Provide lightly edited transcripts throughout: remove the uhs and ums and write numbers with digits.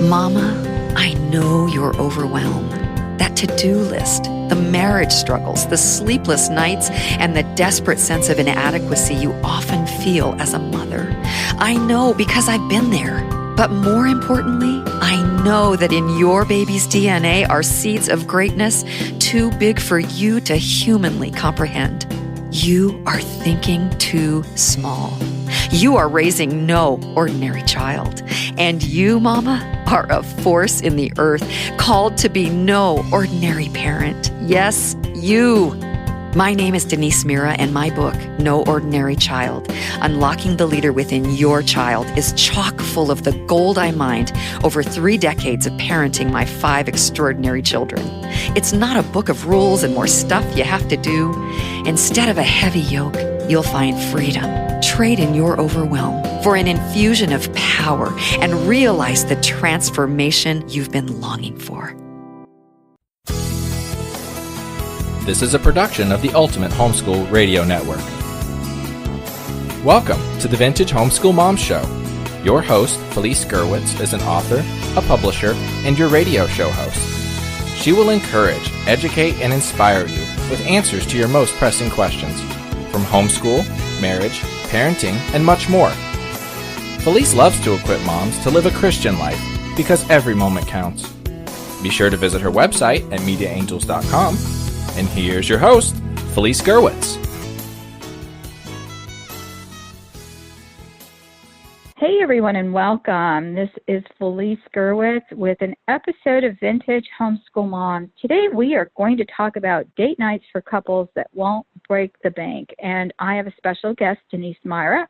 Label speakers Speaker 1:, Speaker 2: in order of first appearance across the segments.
Speaker 1: Mama, I know you're overwhelmed. That to-do list, the marriage struggles, the sleepless nights, and the desperate sense of inadequacy you often feel as a mother. I know because I've been there. But more importantly, I know that in your baby's DNA are seeds of greatness too big for you to humanly comprehend. You are thinking too small. You are raising no ordinary child. And you, Mama, are a force in the earth, called to be no ordinary parent. Yes, you. My name is Denise Mira, and my book, No Ordinary Child, Unlocking the Leader Within Your Child, is chock full of the gold I mined over 3 decades of parenting my 5 extraordinary children. It's not a book of rules and more stuff you have to do. Instead of a heavy yoke, you'll find freedom. Trade in your overwhelm for an infusion of power and realize the transformation you've been longing for.
Speaker 2: This is a production of the Ultimate Homeschool Radio Network. Welcome to the Vintage Homeschool Mom Show. Your host, Felice Gerwitz, is an author, a publisher, and your radio show host. She will encourage, educate, and inspire you with answers to your most pressing questions from homeschool, marriage, parenting, and much more. Felice loves to equip moms to live a Christian life because every moment counts. Be sure to visit her website at mediaangels.com. And here's your host, Felice Gerwitz.
Speaker 3: Hey everyone, and welcome. This is Felice Gerwitz with an episode of Vintage Homeschool Moms. Today we are going to talk about date nights for couples that won't break the bank. And I have a special guest, Denise Mira.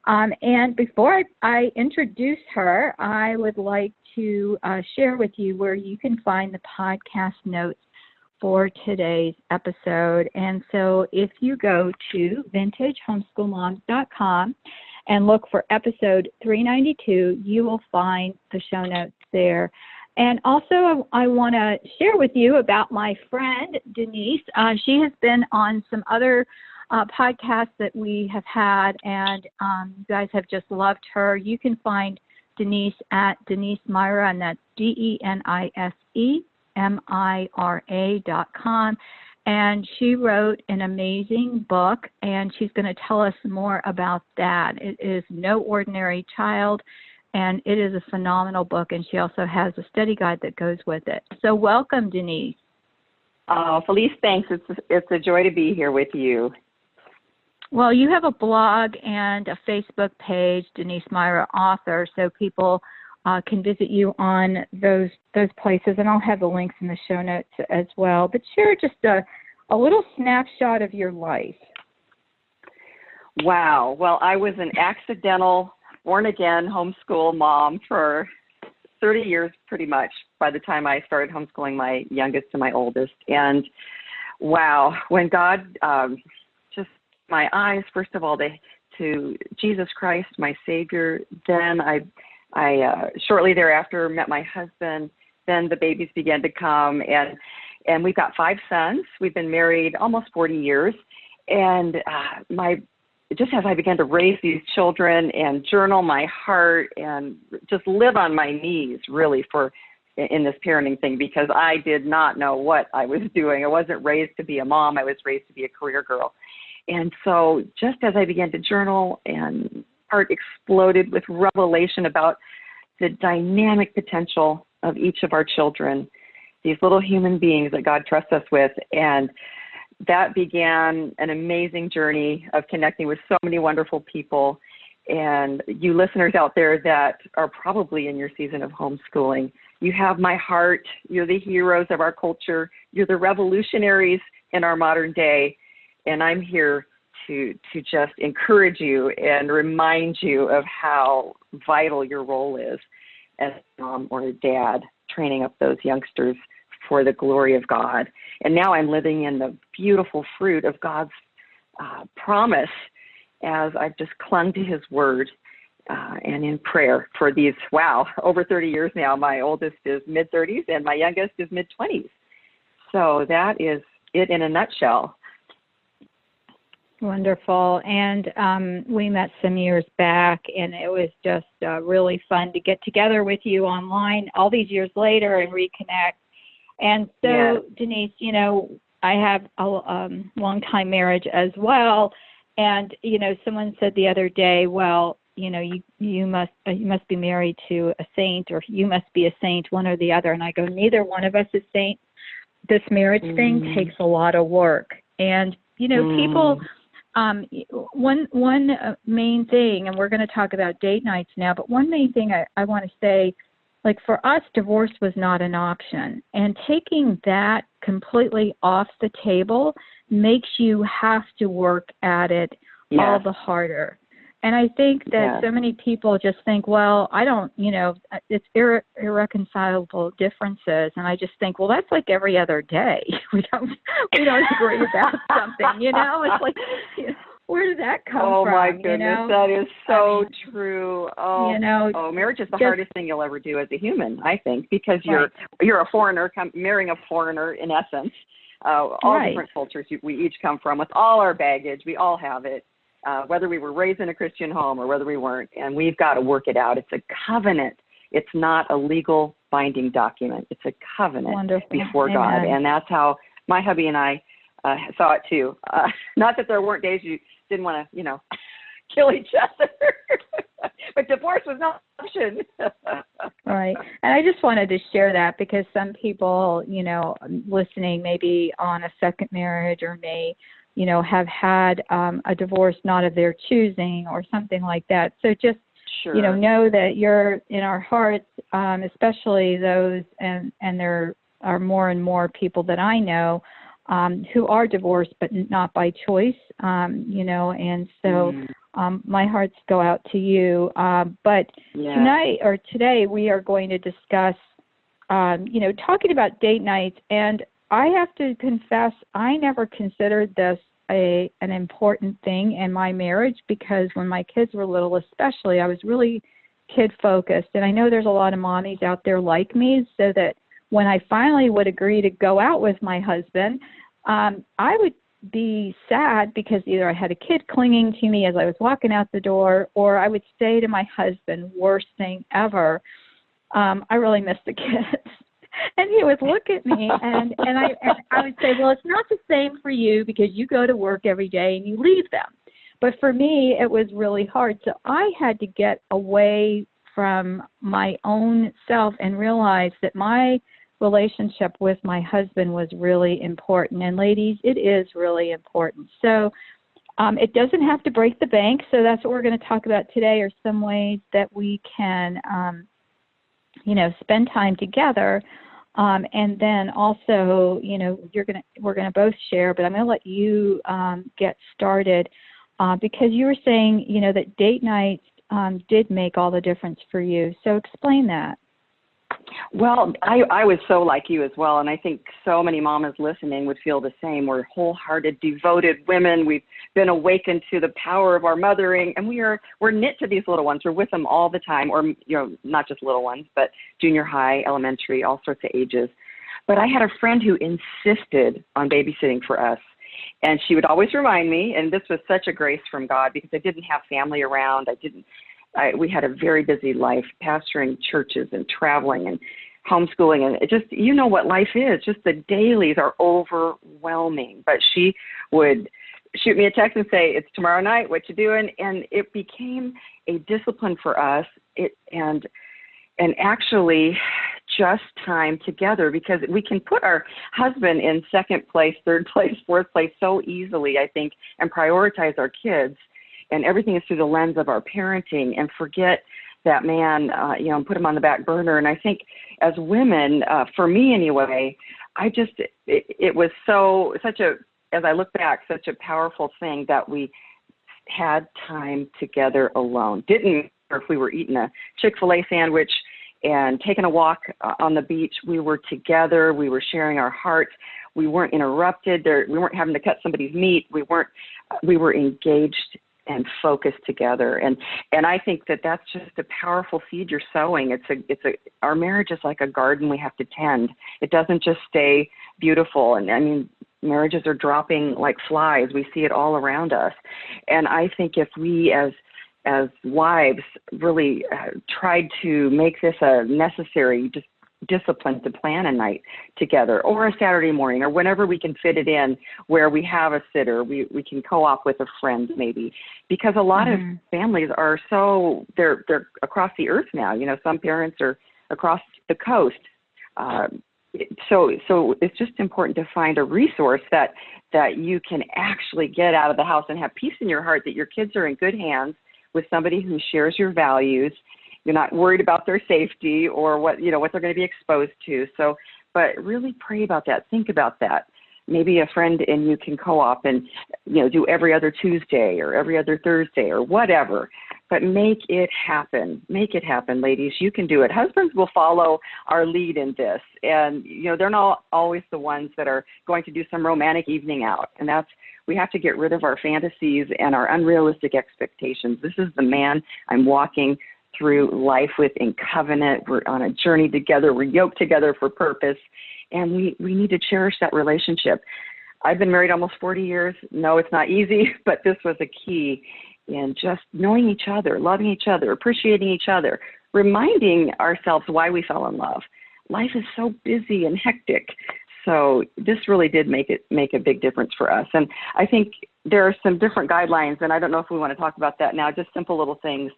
Speaker 3: And before I introduce her, I would like to share with you where you can find the podcast notes for today's episode. And so if you go to vintagehomeschoolmoms.com and look for episode 392, you will find the show notes there. And also I want to share with you about my friend, Denise. She has been on some other podcasts that we have had, and you guys have just loved her. You can find Denise at Denise Mira, and that's DenisMira.com, and she wrote an amazing book, and she's going to tell us more about that. It is No Ordinary Child, and it is a phenomenal book, and she also has a study guide that goes with it. So welcome, Denise.
Speaker 4: Felice, thanks. It's a joy to be here with you.
Speaker 3: Well, you have a blog and a Facebook page, Denise Mira Author, so people can visit you on those places, and I'll have the links in the show notes as well. But share just a little snapshot of your life.
Speaker 4: Wow. Well, I was an accidental, born-again homeschool mom for 30 years pretty much by the time I started homeschooling my youngest and my oldest. And wow, when God just my eyes, first of all, to Jesus Christ, my Savior, then I shortly thereafter met my husband. Then the babies began to come, and we've got 5 sons. We've been married almost 40 years, and just as I began to raise these children and journal my heart and just live on my knees, really, in this parenting thing, because I did not know what I was doing. I wasn't raised to be a mom. I was raised to be a career girl. And so just as I began to journal, and heart exploded with revelation about the dynamic potential of each of our children, these little human beings that God trusts us with. And that began an amazing journey of connecting with so many wonderful people. And you listeners out there that are probably in your season of homeschooling, you have my heart. You're the heroes of our culture. You're the revolutionaries in our modern day. And I'm here to just encourage you and remind you of how vital your role is as a mom or a dad, training up those youngsters for the glory of God. And now I'm living in the beautiful fruit of God's promise as I've just clung to his word and in prayer for these, over 30 years now. My oldest is mid-30s and my youngest is mid-20s. So that is it in a nutshell.
Speaker 3: Wonderful. And we met some years back, and it was just really fun to get together with you online all these years later and reconnect. And so,
Speaker 4: Yes.
Speaker 3: Denise, I have a long-time marriage as well. And, someone said the other day, well, you must be married to a saint, or you must be a saint, one or the other. And I go, neither one of us is saint. This marriage thing takes a lot of work. And, people, one main thing, and we're going to talk about date nights now, but one main thing I want to say, like for us, divorce was not an option. And taking that completely off the table makes you have to work at it all the harder. And I think that so many people just think, well, I don't, it's irreconcilable differences. And I just think, well, that's like every other day. We don't agree about something, It's like, where did that come from?
Speaker 4: Oh my goodness, that is so true. Oh, marriage is the hardest thing you'll ever do as a human, I think, because you're a foreigner, marrying a foreigner in essence. All different cultures we each come from, with all our baggage, we all have it. Whether we were raised in a Christian home or whether we weren't, and we've got to work it out. It's a covenant. It's not a legal binding document. It's a covenant before God, and that's how my hubby and I saw it too. Not that there weren't days you didn't want to, kill each other, but divorce was not an option.
Speaker 3: Right, and I just wanted to share that because some people, listening maybe on a second marriage or may have had a divorce not of their choosing or something like that. So just, know that you're in our hearts, especially those, and there are more and more people that I know who are divorced but not by choice, and so my hearts go out to you. But today we are going to discuss, talking about date nights. And I have to confess, I never considered this an important thing in my marriage, because when my kids were little especially, I was really kid-focused. And I know there's a lot of mommies out there like me, so that when I finally would agree to go out with my husband, I would be sad because either I had a kid clinging to me as I was walking out the door, or I would say to my husband, worst thing ever, I really miss the kids. And he would look at me and I would say, well, it's not the same for you because you go to work every day and you leave them. But for me, it was really hard. So I had to get away from my own self and realize that my relationship with my husband was really important. And ladies, it is really important. So it doesn't have to break the bank. So that's what we're going to talk about today, are some ways that we can, spend time together. And then also, we're going to both share, but I'm going to let you get started because you were saying, that date nights did make all the difference for you. So explain that.
Speaker 4: Well, I was so like you as well, and I think so many mamas listening would feel the same. We're wholehearted, devoted women. We've been awakened to the power of our mothering, and we're knit to these little ones. We're with them all the time, or not just little ones, but junior high, elementary, all sorts of ages. But I had a friend who insisted on babysitting for us, and she would always remind me, and this was such a grace from God because I didn't have family around. We had a very busy life, pastoring churches and traveling and homeschooling. And it just, what life is, just the dailies are overwhelming. But she would shoot me a text and say, it's tomorrow night, what you doing? And it became a discipline for us and actually just time together, because we can put our husband in second place, third place, fourth place so easily, I think, and prioritize our kids. And everything is through the lens of our parenting, and forget that man, and put him on the back burner. And I think as women, for me anyway, it was as I look back, such a powerful thing that we had time together alone. Didn't matter if we were eating a Chick-fil-A sandwich and taking a walk on the beach. We were together. We were sharing our hearts. We weren't interrupted. We weren't having to cut somebody's meat. We were engaged and focused together. And I think that that's just a powerful seed you're sowing. Our marriage is like a garden we have to tend. It doesn't just stay beautiful. And I mean, Marriages are dropping like flies. We see it all around us. And I think if we as wives really tried to make this a necessary discipline to plan a night together, or a Saturday morning, or whenever we can fit it in, where we have a sitter, we can co-op with a friend maybe, because a lot of families are they're across the earth now. Some parents are across the coast. So it's just important to find a resource that you can actually get out of the house and have peace in your heart that your kids are in good hands with somebody who shares your values. You're not worried about their safety or what they're going to be exposed to. So, but really pray about that. Think about that. Maybe a friend and you can co-op and, do every other Tuesday or every other Thursday or whatever. But make it happen. Make it happen, ladies. You can do it. Husbands will follow our lead in this. And, they're not always the ones that are going to do some romantic evening out. And we have to get rid of our fantasies and our unrealistic expectations. This is the man I'm walking through life with in covenant. We're on a journey together. We're yoked together for purpose. And we need to cherish that relationship. I've been married almost 40 years. No, it's not easy, but this was a key in just knowing each other, loving each other, appreciating each other, reminding ourselves why we fell in love. Life is so busy and hectic. So this really did make a big difference for us. And I think there are some different guidelines, and I don't know if we want to talk about that now, just simple little things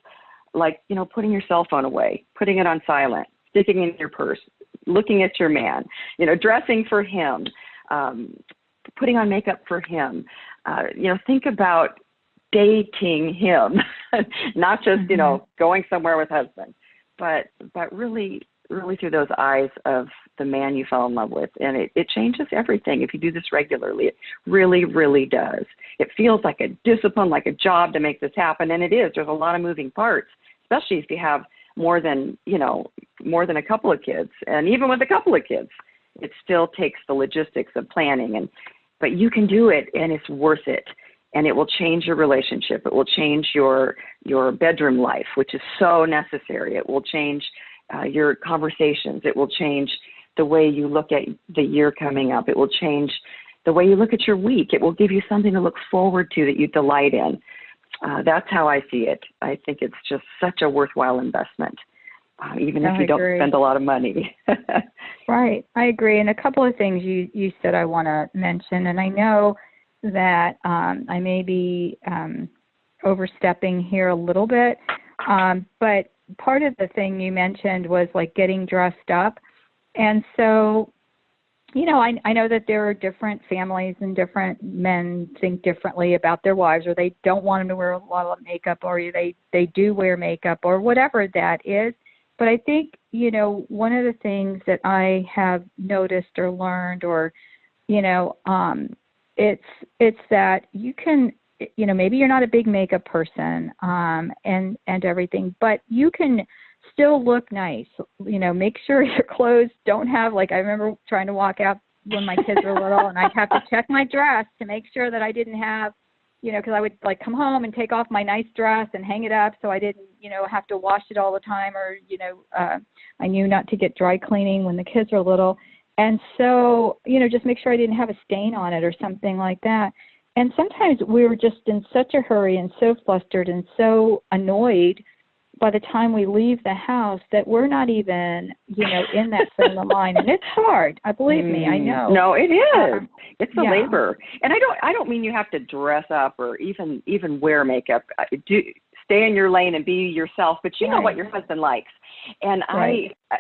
Speaker 4: like, putting your cell phone away, putting it on silent, sticking in your purse, looking at your man, dressing for him, putting on makeup for him. Think about dating him, not just, going somewhere with husband, but really through those eyes of the man you fell in love with. And it changes everything if you do this regularly. It really, really does. It feels like a discipline, like a job to make this happen. And it is. There's a lot of moving parts, especially if you have more than a couple of kids. And even with a couple of kids, it still takes the logistics of planning. But you can do it, and it's worth it. And it will change your relationship. It will change your bedroom life, which is so necessary. It will change your conversations. It will change the way you look at the year coming up. It will change the way you look at your week. It will give you something to look forward to that you delight in. That's how I see it. I think it's just such a worthwhile investment, even if you don't spend a lot of money.
Speaker 3: Right. I agree. And a couple of things you said I want to mention, and I know that I may be overstepping here a little bit, but part of the thing you mentioned was like getting dressed up. And so, I know that there are different families and different men think differently about their wives, or they don't want them to wear a lot of makeup, or they do wear makeup, or whatever that is. But I think, one of the things that I have noticed or learned, or, it's that you can, maybe you're not a big makeup person, and everything, but you can still look nice. Make sure your clothes don't have, I remember trying to walk out when my kids were little, and I'd have to check my dress to make sure that I didn't have, because I would come home and take off my nice dress and hang it up so I didn't, have to wash it all the time, or, I knew not to get dry cleaning when the kids were little. And so, just make sure I didn't have a stain on it or something like that. And sometimes we were just in such a hurry and so flustered and so annoyed by the time we leave the house that we're not even, in that frame of mind. And it's hard. Believe me, I know.
Speaker 4: No, it is. It's a labor. And I don't mean you have to dress up or even wear makeup. Stay in your lane and be yourself, but you know what your husband likes. And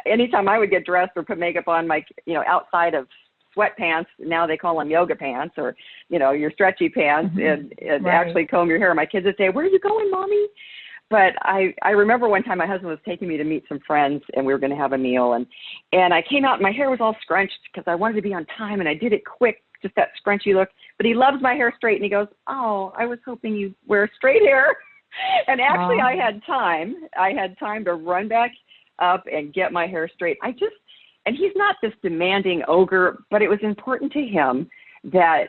Speaker 4: anytime I would get dressed or put makeup on, my, outside of sweatpants, now they call them yoga pants, or, your stretchy pants, and actually comb your hair. My kids would say, "Where are you going, Mommy?" But I remember one time my husband was taking me to meet some friends, and we were going to have a meal. And I came out, and my hair was all scrunched because I wanted to be on time, and I did it quick, just that scrunchy look. But he loves my hair straight, and he goes, "Oh, I was hoping you'd wear straight hair." And actually, I had time. I had time to run back up and get my hair straight. And he's not this demanding ogre, but it was important to him that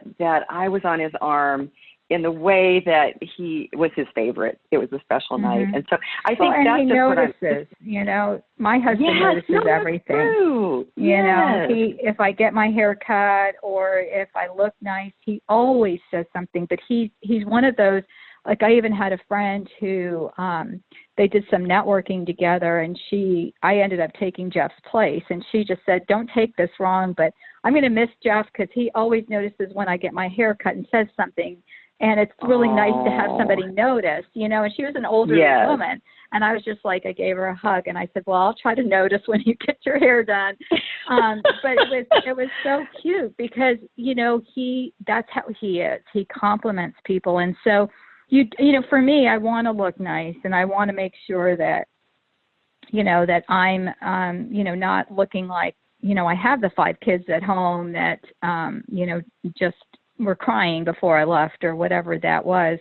Speaker 4: I was on his arm in the way that he was his favorite. It was a special night. And so I think
Speaker 3: and
Speaker 4: that's
Speaker 3: he
Speaker 4: just
Speaker 3: notices, my husband notices everything.
Speaker 4: True.
Speaker 3: If I get my hair cut or if I look nice, he always says something, but he's one of those, like I even had a friend who, they did some networking together and I ended up taking Jeff's place and she just said, don't take this wrong, but I'm going to miss Jeff because he always notices when I get my hair cut and says something. And it's really nice to have somebody notice, and she was an older woman. And I was just like, I gave her a hug and I said, well, I'll try to notice when you get your hair done. But it was so cute because, that's how he is. He compliments people. And so, for me, I want to look nice and I want to make sure that, that I'm, not looking like, I have the 5 kids at home that, just were crying before I left or whatever that was.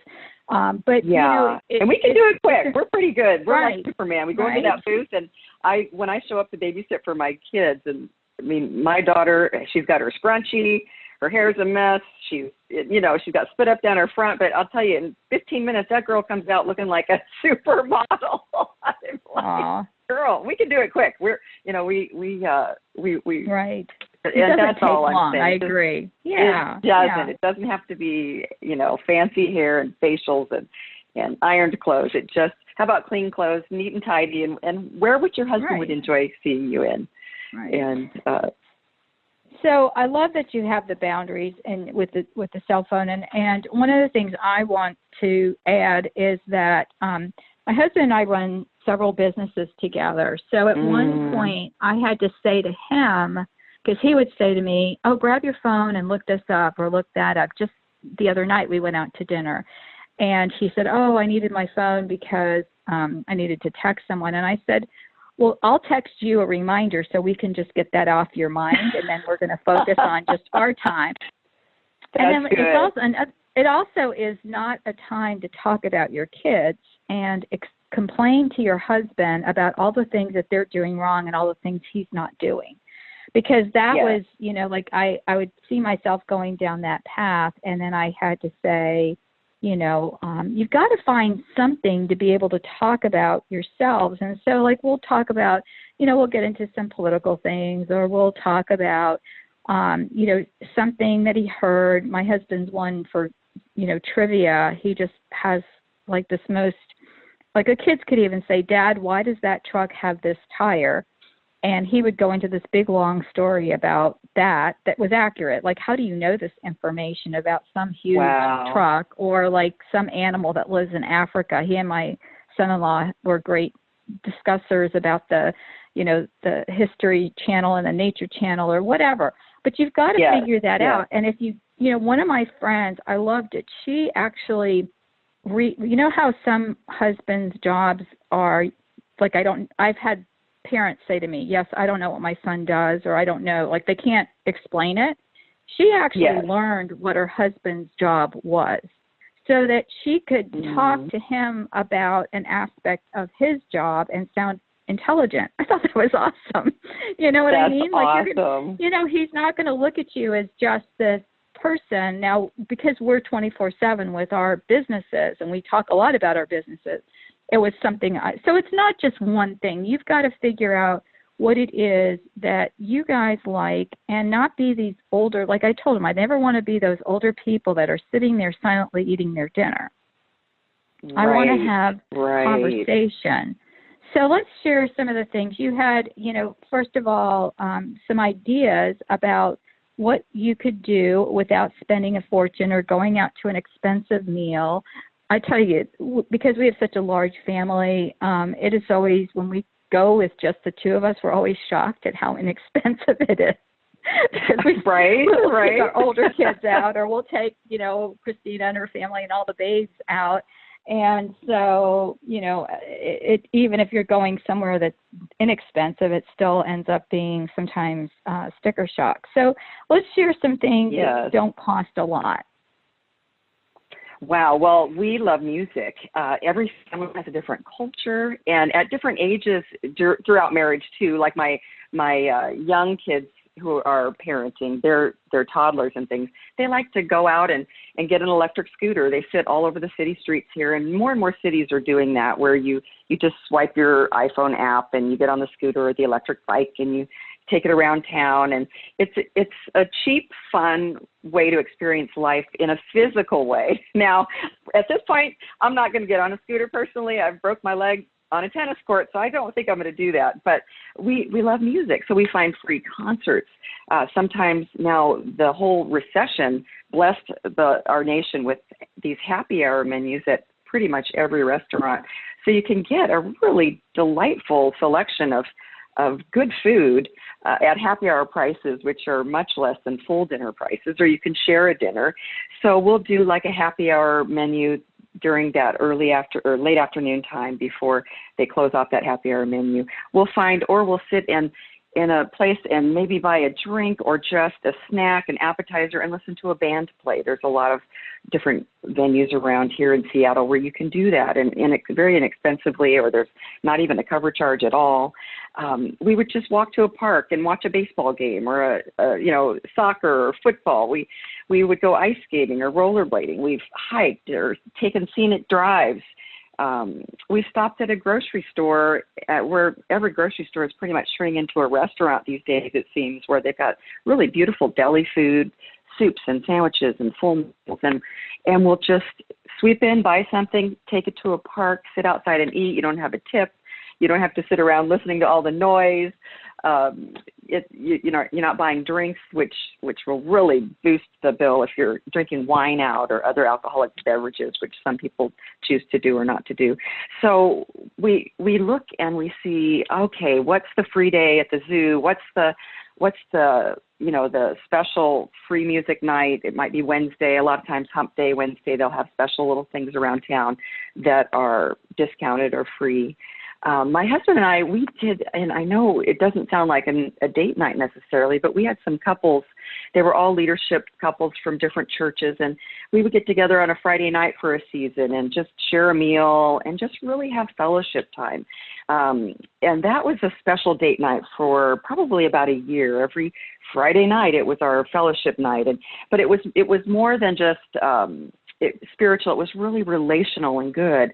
Speaker 3: But
Speaker 4: and we can do it quick. We're pretty good. We're like Superman. We go into that booth and when I show up to babysit for my kids, and I mean, my daughter, she's got her scrunchie, her hair's a mess. She's got spit up down her front, but I'll tell you, in 15 minutes, that girl comes out looking like a supermodel. I'm like, girl, we can do it quick. We're, we
Speaker 3: right.
Speaker 4: And that's all I'm saying.
Speaker 3: I agree.
Speaker 4: It doesn't. It doesn't have to be, fancy hair and facials and ironed clothes. It just, how about clean clothes, neat and tidy, and wear what your husband would enjoy seeing you in.
Speaker 3: Right.
Speaker 4: And
Speaker 3: so I love that you have the boundaries and with the cell phone. And one of the things I want to add is that my husband and I run several businesses together. So at one point I had to say to him, because he would say to me, oh, grab your phone and look this up or look that up. Just the other night we went out to dinner. And he said, oh, I needed my phone because I needed to text someone. And I said, well, I'll text you a reminder so we can just get that off your mind. And then we're going to focus on just our time. And then it also is not a time to talk about your kids and complain to your husband about all the things that they're doing wrong and all the things he's not doing. Because that was, like I would see myself going down that path. And then I had to say, you've got to find something to be able to talk about yourselves. And so like, we'll talk about, we'll get into some political things or we'll talk about, something that he heard. My husband's one for, trivia. He just has like this like a kids could even say, Dad, why does that truck have this tire? And he would go into this big, long story about that was accurate. Like, how do you know this information about some huge truck or like some animal that lives in Africa? He and my son-in-law were great discussers about the History Channel and the Nature Channel or whatever. But you've got to figure that out. And if one of my friends, I loved it. She actually, how some husbands' jobs are, like, I've had parents say to me, yes, I don't know what my son does, or I don't know, like they can't explain it. She actually learned what her husband's job was so that she could talk to him about an aspect of his job and sound intelligent. I thought that was awesome. You know what I mean? Like,
Speaker 4: awesome.
Speaker 3: He's not going to look at you as just this person. Now, because we're 24/7 with our businesses and we talk a lot about our businesses, it was something. So it's not just one thing. You've got to figure out what it is that you guys like and not be these older, like I told him, I never want to be those older people that are sitting there silently eating their dinner. I want to have conversation. So let's share some of the things you had, first of all, some ideas about what you could do without spending a fortune or going out to an expensive meal. I tell you, because we have such a large family, it is always, when we go with just the two of us, we're always shocked at how inexpensive it is. Because we'll take our older kids out, or we'll take, Christina and her family and all the babes out. And so, even if you're going somewhere that's inexpensive, it still ends up being sometimes sticker shock. So let's share some things that don't cost a lot.
Speaker 4: Wow. Well, we love music. Every family has a different culture, and at different ages throughout marriage too. Like my young kids, who are parenting their toddlers and things, they like to go out and get an electric scooter. They sit all over the city streets here, and more cities are doing that, where you just swipe your iPhone app and you get on the scooter or the electric bike and you take it around town. And it's a cheap, fun way to experience life in a physical way. Now, at this point, I'm not going to get on a scooter personally. I've broke my leg on a tennis court, so I don't think I'm going to do that. But we love music, so we find free concerts. Sometimes now the whole recession blessed our nation with these happy hour menus at pretty much every restaurant. So you can get a really delightful selection of good food at happy hour prices, which are much less than full dinner prices, or you can share a dinner. So we'll do like a happy hour menu during that late afternoon time before they close off that happy hour menu. We'll sit in a place and maybe buy a drink or just a snack, an appetizer, and listen to a band play. There's a lot of different venues around here in Seattle where you can do that, and very inexpensively, or there's not even a cover charge at all. We would just walk to a park and watch a baseball game or a soccer or football. We would go ice skating or rollerblading. We've hiked or taken scenic drives. We stopped at a grocery store where every grocery store is pretty much turning into a restaurant these days, it seems, where they've got really beautiful deli food, soups and sandwiches and full meals. And we'll just sweep in, buy something, take it to a park, sit outside and eat. You don't have a tip. You don't have to sit around listening to all the noise. You're not buying drinks, which will really boost the bill if you're drinking wine out or other alcoholic beverages, which some people choose to do or not to do. So we look and we see, okay, what's the free day at the zoo? What's the special free music night? It might be Wednesday. A lot of times Hump Day, Wednesday, they'll have special little things around town that are discounted or free. My husband and I, we did, and I know it doesn't sound like a date night necessarily, but we had some couples. They were all leadership couples from different churches, and we would get together on a Friday night for a season and just share a meal and just really have fellowship time. And that was a special date night for probably about a year. Every Friday night, it was our fellowship night, but it was more than just spiritual. It was really relational and good.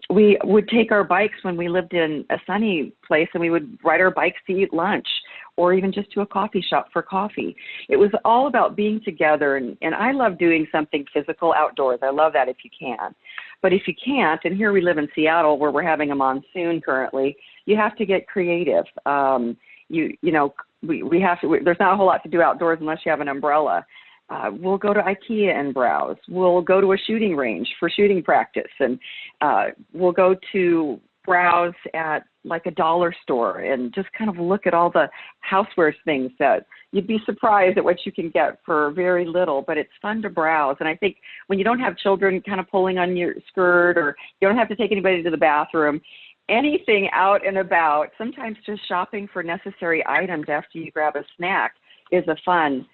Speaker 4: We would take our bikes when we lived in a sunny place, and we would ride our bikes to eat lunch or even just to a coffee shop for coffee. It was all about being together, and I love doing something physical outdoors. I love that if you can. But if you can't, and here we live in Seattle where we're having a monsoon currently, you have to get creative. We have to. There's not a whole lot to do outdoors unless you have an umbrella. We'll go to IKEA and browse. We'll go to a shooting range for shooting practice, and we'll go to browse at like a dollar store and just kind of look at all the housewares things that you'd be surprised at what you can get for very little, but it's fun to browse. And I think when you don't have children kind of pulling on your skirt, or you don't have to take anybody to the bathroom, anything out and about, sometimes just shopping for necessary items after you grab a snack is a fun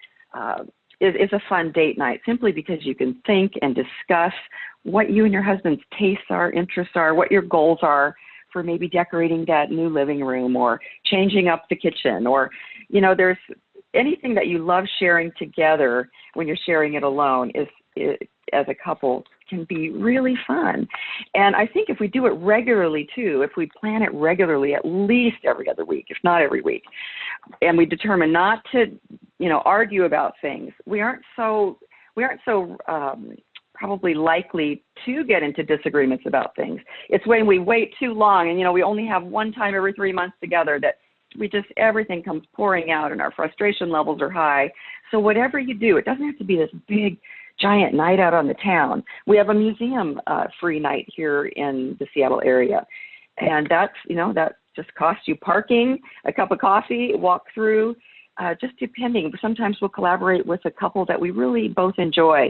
Speaker 4: date night, simply because you can think and discuss what you and your husband's tastes are, interests are, what your goals are for maybe decorating that new living room or changing up the kitchen, or, there's anything that you love sharing together when you're sharing it alone as a couple can be really fun. And I think if we do it regularly too, if we plan it regularly, at least every other week, if not every week, and we determine not to, argue about things, we aren't so probably likely to get into disagreements about things. It's when we wait too long and, we only have one time every 3 months together that everything comes pouring out and our frustration levels are high. So whatever you do, it doesn't have to be this big, giant night out on the town. We have a museum free night here in the Seattle area. And that just costs you parking, a cup of coffee, walk through, just depending. Sometimes we'll collaborate with a couple that we really both enjoy.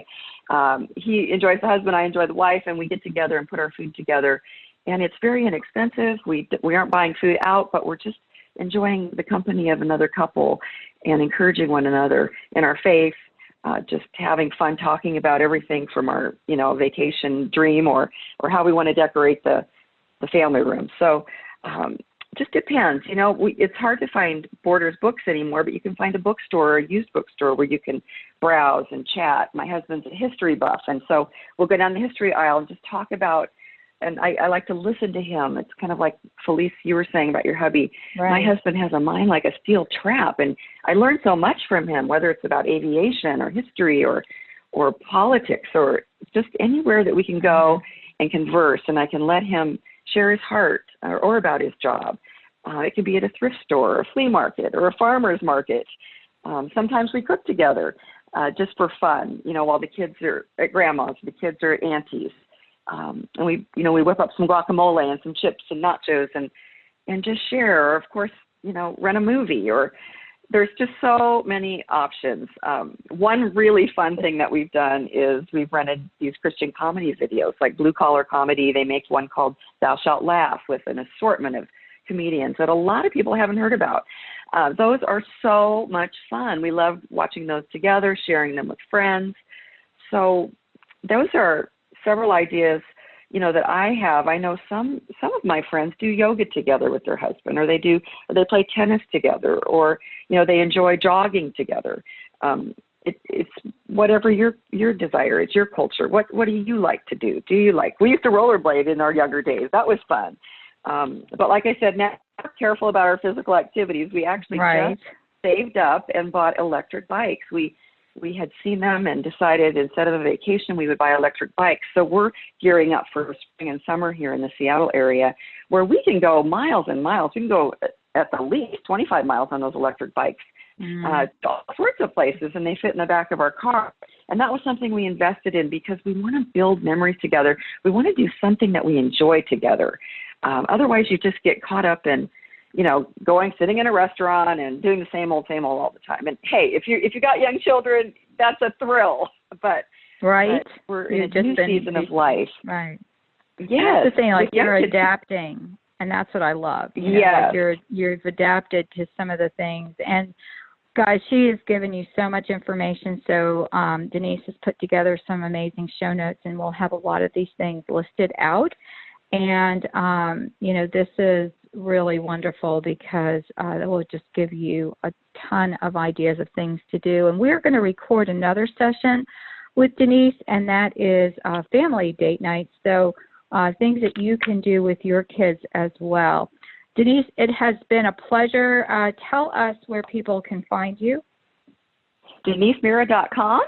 Speaker 4: He enjoys the husband, I enjoy the wife, and we get together and put our food together. And it's very inexpensive. We aren't buying food out, but we're just enjoying the company of another couple and encouraging one another in our faith, just having fun talking about everything from our, vacation dream or how we want to decorate the family room. So just depends. It's hard to find Borders books anymore, but you can find a bookstore or a used bookstore where you can browse and chat. My husband's a history buff, and so we'll go down the history aisle and just talk about, and I like to listen to him. It's kind of like Felice, you were saying about your hubby.
Speaker 3: Right.
Speaker 4: My husband has a mind like a steel trap, and I learned so much from him, whether it's about aviation or history or politics or just anywhere that we can go and converse, and I can let him share his heart or about his job. It can be at a thrift store or a flea market or a farmer's market. Sometimes we cook together just for fun, while the kids are at grandma's, the kids are at auntie's. And we whip up some guacamole and some chips and nachos and just share, or of course, rent a movie, or there's just so many options. One really fun thing that we've done is we've rented these Christian comedy videos, like Blue Collar Comedy. They make one called Thou Shalt Laugh with an assortment of comedians that a lot of people haven't heard about. Those are so much fun. We love watching those together, sharing them with friends. So those are several ideas, that I have. I know some of my friends do yoga together with their husband, or they play tennis together, or, they enjoy jogging together. It's whatever your desire is, your culture. What do you like to do? We used to rollerblade in our younger days. That was fun. But like I said, now we're careful about our physical activities. We actually just saved up and bought electric bikes. We had seen them and decided instead of a vacation, we would buy electric bikes. So we're gearing up for spring and summer here in the Seattle area, where we can go miles and miles. We can go at the least 25 miles on those electric bikes, all sorts of places, and they fit in the back of our car. And that was something we invested in because we want to build memories together. We want to do something that we enjoy together. Otherwise, you just get caught up in, sitting in a restaurant and doing the same old all the time. And hey, if you got young children, that's a thrill. But we're in a new season of life.
Speaker 3: Right.
Speaker 4: Yes.
Speaker 3: That's the thing, like you're adapting, and that's what I love.
Speaker 4: Yes.
Speaker 3: You've adapted to some of the things. And guys, she has given you so much information. So Denise has put together some amazing show notes, and we'll have a lot of these things listed out. And, this is really wonderful because it will just give you a ton of ideas of things to do. And we're going to record another session with Denise, and that is family date nights. So things that you can do with your kids as well. Denise, it has been a pleasure. Tell us where people can find you. DeniseMira.com.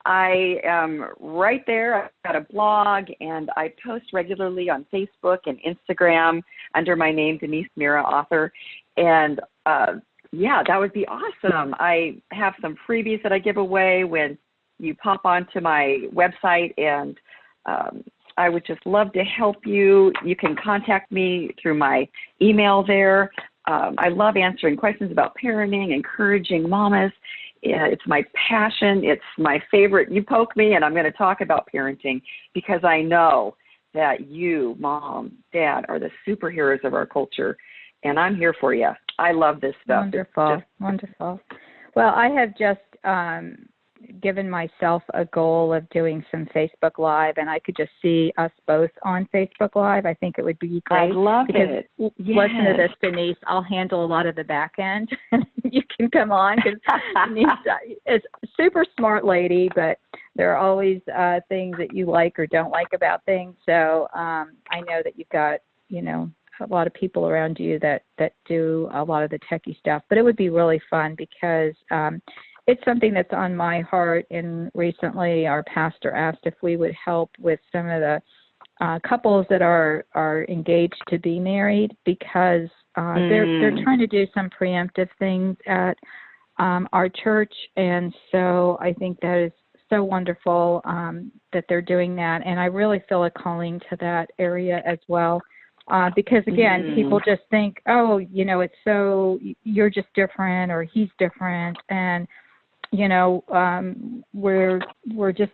Speaker 3: I am right there. I've got a blog, and I post regularly on Facebook and Instagram under my name, Denise Mira, author. And that would be awesome. I have some freebies that I give away when you pop onto my website, and I would just love to help you. You can contact me through my email there. I love answering questions about parenting, encouraging mamas. It's my passion. It's my favorite. You poke me, and I'm going to talk about parenting because I know that you, mom, dad, are the superheroes of our culture, and I'm here for you. I love this stuff. Wonderful. Well, I have just given myself a goal of doing some Facebook Live, and I could just see us both on Facebook Live. I think it would be great.
Speaker 4: I love it.
Speaker 3: Yes. Listen to this, Denise. I'll handle a lot of the back end. You can come on because Denise is a super smart lady, but there are always things that you like or don't like about things. So I know that you've got, a lot of people around you that do a lot of the techie stuff, but it would be really fun because it's something that's on my heart, and recently our pastor asked if we would help with some of the couples that are engaged to be married because they're trying to do some preemptive things at our church, and so I think that is so wonderful that they're doing that, and I really feel a calling to that area as well. Because again, people just think, it's so you're just different or he's different, and we're just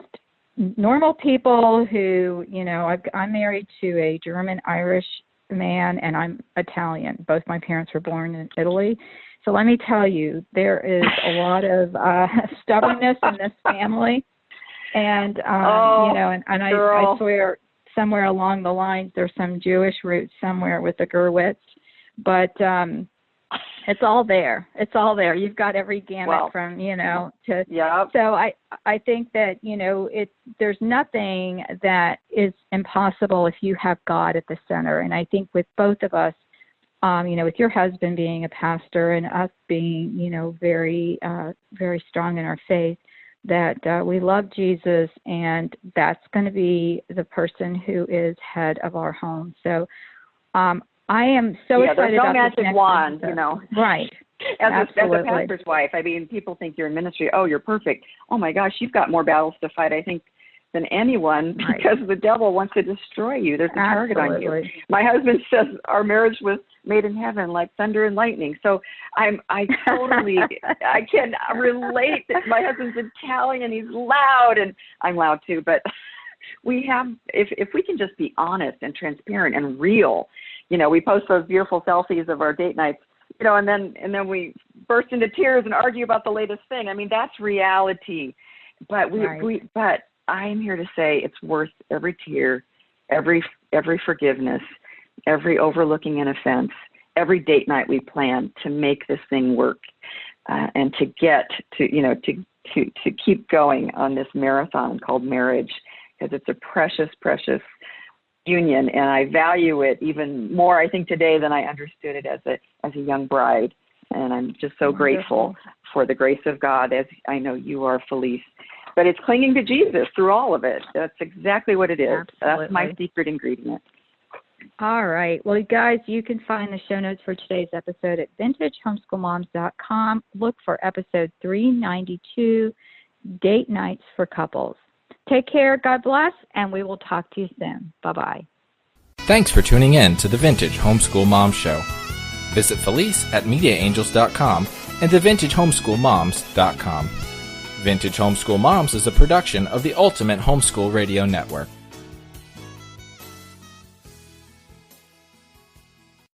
Speaker 3: normal people who, I'm married to a German-Irish man, and I'm Italian. Both my parents were born in Italy. So let me tell you, there is a lot of stubbornness in this family. And, I swear somewhere along the lines, there's some Jewish roots somewhere with the Gerwitz. but it's all there. It's all there. You've got every gamut from, to.
Speaker 4: Yeah.
Speaker 3: So I think that, there's nothing that is impossible if you have God at the center. And I think with both of us, with your husband being a pastor and us being, very, very strong in our faith, that we love Jesus, and that's going to be the person who is head of our home. So I am so excited about this next episode.
Speaker 4: There's no magic wand,
Speaker 3: Right.
Speaker 4: As a pastor's wife, I mean, people think you're in ministry. Oh, you're perfect. Oh, my gosh, you've got more battles to fight, I think, than anyone, because the devil wants to destroy you. There's a target on you. My husband says our marriage was made in heaven like thunder and lightning. So I can relate that my husband's Italian and he's loud, and I'm loud too, but we have, if we can just be honest and transparent and real, we post those beautiful selfies of our date nights, and then we burst into tears and argue about the latest thing. I mean, that's reality. But but I'm here to say it's worth every tear, every forgiveness, every overlooking an offense, every date night we plan to make this thing work, and to get to keep going on this marathon called marriage, because it's a precious, precious union, and I value it even more, I think, today than I understood it as a young bride. And I'm just so grateful for the grace of God, as I know you are, Felice. But it's clinging to Jesus through all of it. That's exactly what it is.
Speaker 3: Absolutely.
Speaker 4: That's my secret ingredient.
Speaker 3: All right. Well, guys, you can find the show notes for today's episode at vintagehomeschoolmoms.com. Look for episode 392, Date Nights for Couples. Take care, God bless, and we will talk to you soon. Bye-bye.
Speaker 2: Thanks for tuning in to the Vintage Homeschool Mom Show. Visit Felice at MediaAngels.com and TheVintageHomeschoolMoms.com. Vintage Homeschool Moms is a production of the Ultimate Homeschool Radio Network.